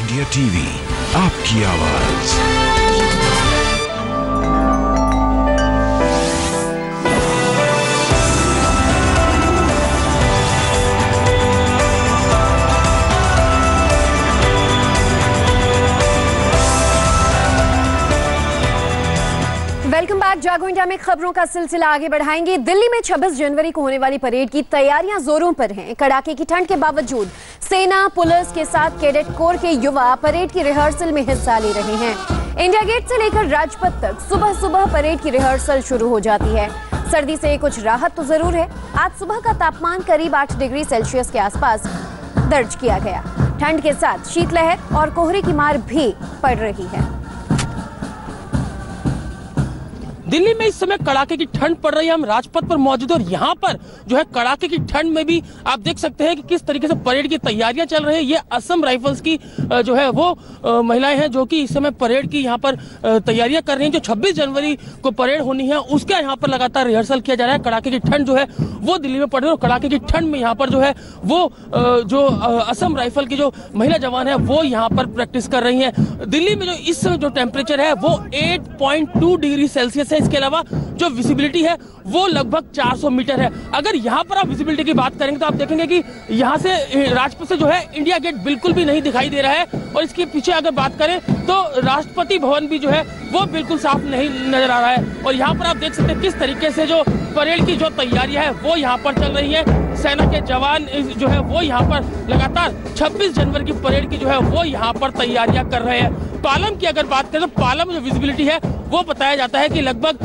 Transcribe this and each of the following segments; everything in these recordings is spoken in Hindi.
इंडिया टीवी, आपकी आवाज। Welcome back. जागो इंडिया में खबरों का सिलसिला आगे बढ़ाएंगे। दिल्ली में 26 जनवरी को होने वाली परेड की तैयारियां जोरों पर हैं। कड़ाके की ठंड के बावजूद सेना, पुलिस के साथ कैडेट कोर के युवा परेड की रिहर्सल में हिस्सा ले रहे हैं। इंडिया गेट से लेकर राजपथ तक सुबह सुबह परेड की रिहर्सल शुरू हो जाती है। सर्दी से कुछ राहत तो जरूर है। आज सुबह का तापमान करीब 8 डिग्री सेल्सियस के आसपास दर्ज किया गया। ठंड के साथ शीतलहर और कोहरे की मार भी पड़ रही है। दिल्ली में इस समय कड़ाके की ठंड पड़ रही है। हम राजपथ पर मौजूद और यहाँ पर जो है कड़ाके की ठंड में भी आप देख सकते हैं कि किस तरीके से परेड की तैयारियां चल रही है। ये असम राइफल्स की जो है वो महिलाएं हैं जो कि इस समय परेड की यहाँ पर तैयारियां कर रही हैं। जो 26 जनवरी को परेड होनी है उसका यहाँ पर लगातार रिहर्सल किया जा रहा है। कड़ाके की ठंड जो है वो दिल्ली में पड़ रही है और कड़ाके की ठंड में यहाँ पर जो है वो जो असम राइफल की जो महिला जवान है वो यहाँ पर प्रैक्टिस कर रही है। दिल्ली में जो इस समय जो टेम्परेचर है वो 8.2 डिग्री सेल्सियस है। इसके अलावा जो विजिबिलिटी है वो लगभग 400 मीटर है। अगर यहाँ पर आप विजिबिलिटी की बात करेंगे तो आप देखेंगे कि यहाँ से राजपथ से जो है इंडिया गेट बिल्कुल भी नहीं दिखाई दे रहा है और इसके पीछे अगर बात करें तो राष्ट्रपति भवन भी जो है वो बिल्कुल साफ नहीं नजर आ रहा है। और यहाँ पर आप देख सकते हैं किस तरीके से जो परेड की जो तैयारियां है वो यहाँ पर चल रही है। सेना के जवान जो है वो यहाँ पर लगातार 26 जनवरी की परेड की जो है वो यहाँ पर तैयारियां कर रहे हैं। पालम की अगर बात करें तो पालम में जो विजिबिलिटी है वो बताया जाता है कि लगभग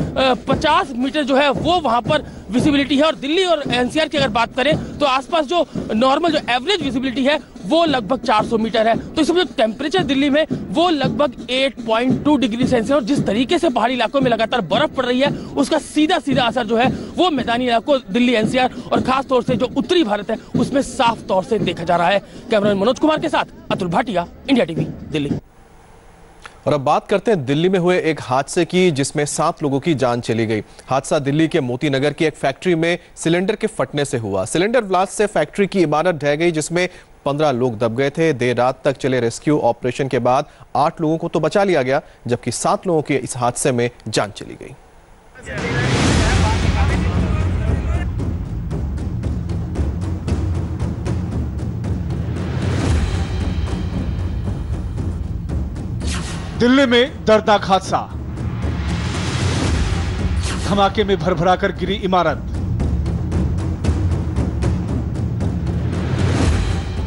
50 मीटर जो है वो वहां पर विजिबिलिटी है। और दिल्ली और एनसीआर की अगर बात करें तो आसपास जो नॉर्मल जो एवरेज विजिबिलिटी है वो लगभग 400 मीटर है। तो इसमें जो टेम्परेचर दिल्ली में वो लगभग 8.2 डिग्री सेल्सियस और जिस तरीके से पहाड़ी इलाकों में लगातार बर्फ पड़ रही है उसका सीधा सीधा असर जो है वो मैदानी इलाकों दिल्ली एनसीआर और खास तौर से जो उत्तरी भारत है उसमें साफ तौर से देखा जा रहा है। कैमरामैन मनोज कुमार के साथ अतुल भाटिया, इंडिया टीवी, दिल्ली। और अब बात करते हैं दिल्ली में हुए एक हादसे की जिसमें 7 लोगों की जान चली गई। हादसा दिल्ली के मोती नगर की एक फैक्ट्री में सिलेंडर के फटने से हुआ। सिलेंडर ब्लास्ट से फैक्ट्री की इमारत ढह गई जिसमें 15 लोग दब गए थे। देर रात तक चले रेस्क्यू ऑपरेशन के बाद 8 लोगों को तो बचा लिया गया जबकि 7 लोगों की इस हादसे में जान चली गई। दिल्ली में दर्दनाक हादसा। धमाके में भरभराकर गिरी इमारत।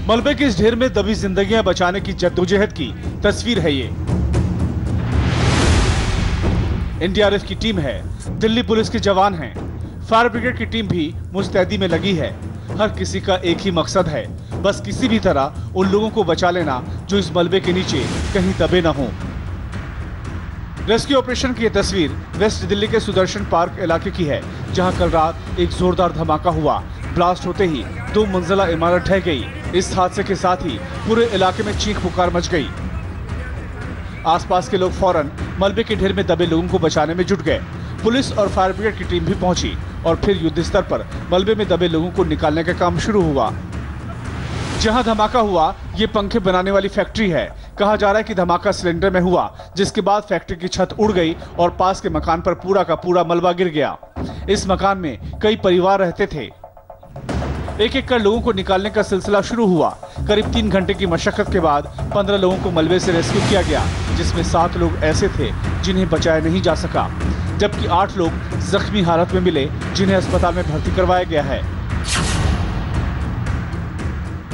मलबे के इस ढेर में दबी जिंदगियां बचाने की जद्दोजहद की तस्वीर है ये। एनडीआरएफ की टीम है, दिल्ली पुलिस के जवान हैं, फायर ब्रिगेड की टीम भी मुस्तैदी में लगी है। हर किसी का एक ही मकसद है, बस किसी भी तरह उन लोगों को बचा लेना जो इस मलबे के नीचे कहीं दबे न हों। रेस्क्यू ऑपरेशन की यह तस्वीर वेस्ट दिल्ली के सुदर्शन पार्क इलाके की है जहां कल रात एक जोरदार धमाका हुआ। ब्लास्ट होते ही 2 मंजिला इमारत ढह गई। इस हादसे के साथ ही पूरे इलाके में चीख पुकार मच गई। आसपास के लोग फौरन मलबे के ढेर में दबे लोगों को बचाने में जुट गए। पुलिस और फायर ब्रिगेड की टीम भी पहुंची और फिर युद्ध स्तर पर मलबे में दबे लोगों को निकालने का काम शुरू हुआ। जहां धमाका हुआ ये पंखे बनाने वाली फैक्ट्री है। कहा जा रहा है कि धमाका सिलेंडर में हुआ जिसके बाद फैक्ट्री की छत उड़ गई और पास के मकान पर पूरा का पूरा मलबा गिर गया। इस मकान में कई परिवार रहते थे। एक एक कर लोगों को निकालने का सिलसिला शुरू हुआ। करीब 3 घंटे की मशक्कत के बाद 15 लोगों को मलबे से रेस्क्यू किया गया जिसमें 7 लोग ऐसे थे जिन्हें बचाया नहीं जा सका जबकि 8 लोग जख्मी हालत में मिले जिन्हें अस्पताल में भर्ती करवाया गया है।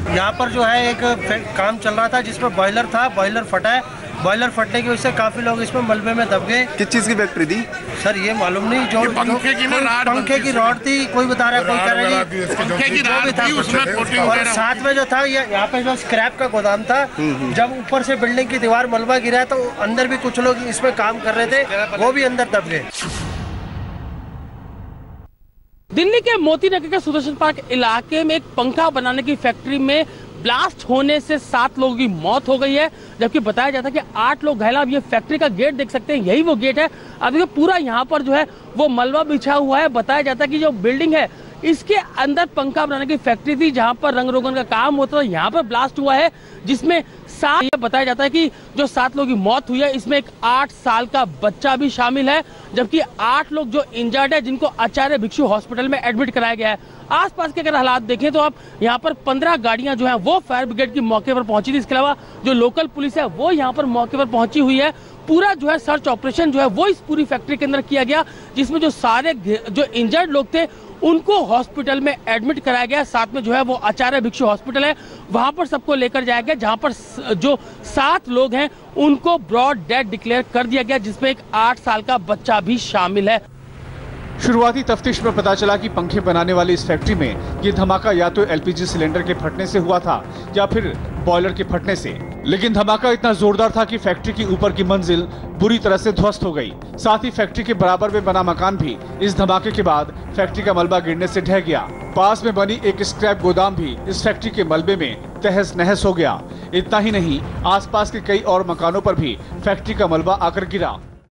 यहाँ पर जो है एक काम चल रहा था जिसमें बॉयलर था, बॉयलर फटा है। बॉयलर फटने की वजह से काफी लोग इसमें मलबे में दब गए। किस चीज की फैक्ट्री थी सर ये मालूम नहीं। जो पंखे की रॉड थी, कोई बता रहा है, कोई कह रहा है पंखे की जो भी था। और साथ में जो था यहाँ पे जो स्क्रैप का गोदाम था, जब ऊपर से बिल्डिंग की दीवार मलबा गिरा तो अंदर भी कुछ लोग इसमें काम कर रहे थे, वो भी अंदर दब गए। दिल्ली के मोती नगर के सुदर्शन पार्क इलाके में एक पंखा बनाने की फैक्ट्री में ब्लास्ट होने से 7 लोगों की मौत हो गई है जबकि बताया जाता है कि 8 लोग घायल। अब ये फैक्ट्री का गेट देख सकते हैं, यही वो गेट है। अब ये पूरा यहाँ पर जो है वो मलबा बिछा हुआ है। बताया जाता है कि जो बिल्डिंग है इसके अंदर पंखा बनाने की फैक्ट्री थी जहां पर रंग रोगन का काम होता था। यहाँ पर ब्लास्ट हुआ है जिसमें ये बताया जाता है कि जो 7 लोगों की मौत हुई है इसमें एक 8 साल का बच्चा भी शामिल है, जबकि 8 लोग जो इंजर्ड है जिनको आचार्य भिक्षु हॉस्पिटल में एडमिट कराया गया है। आसपास के अगर हालात देखें तो आप यहाँ पर 15 गाड़ियां जो हैं वो फायर ब्रिगेड की मौके पर पहुंची थी। इसके अलावा जो लोकल पुलिस है वो यहाँ पर मौके पर पहुंची हुई है। पूरा जो है सर्च ऑपरेशन जो है वो इस पूरी फैक्ट्री के अंदर किया गया, जिसमें जो सारे जो इंजर्ड लोग थे उनको हॉस्पिटल में एडमिट कराया गया। साथ में जो है वो आचार्य भिक्षु हॉस्पिटल है, वहां पर सबको लेकर जाया गया, जहां पर जो 7 लोग हैं उनको ब्रॉड डेड डिक्लेयर कर दिया गया, जिसमें एक 8 साल का बच्चा भी शामिल है। शुरुआती तफ्तीश में पता चला कि पंखे बनाने वाली इस फैक्ट्री में ये धमाका या तो एलपीजी सिलेंडर के फटने से हुआ था या फिर बॉयलर के फटने से, लेकिन धमाका इतना जोरदार था कि फैक्ट्री की ऊपर की मंजिल बुरी तरह से ध्वस्त हो गई। साथ ही फैक्ट्री के बराबर में बना मकान भी इस धमाके के बाद फैक्ट्री का मलबा गिरने से ढह गया। पास में बनी एक स्क्रैप गोदाम भी इस फैक्ट्री के मलबे में तहस नहस हो गया। इतना ही नहीं, आसपास के कई और मकानों पर भी फैक्ट्री का मलबा आकर गिरा।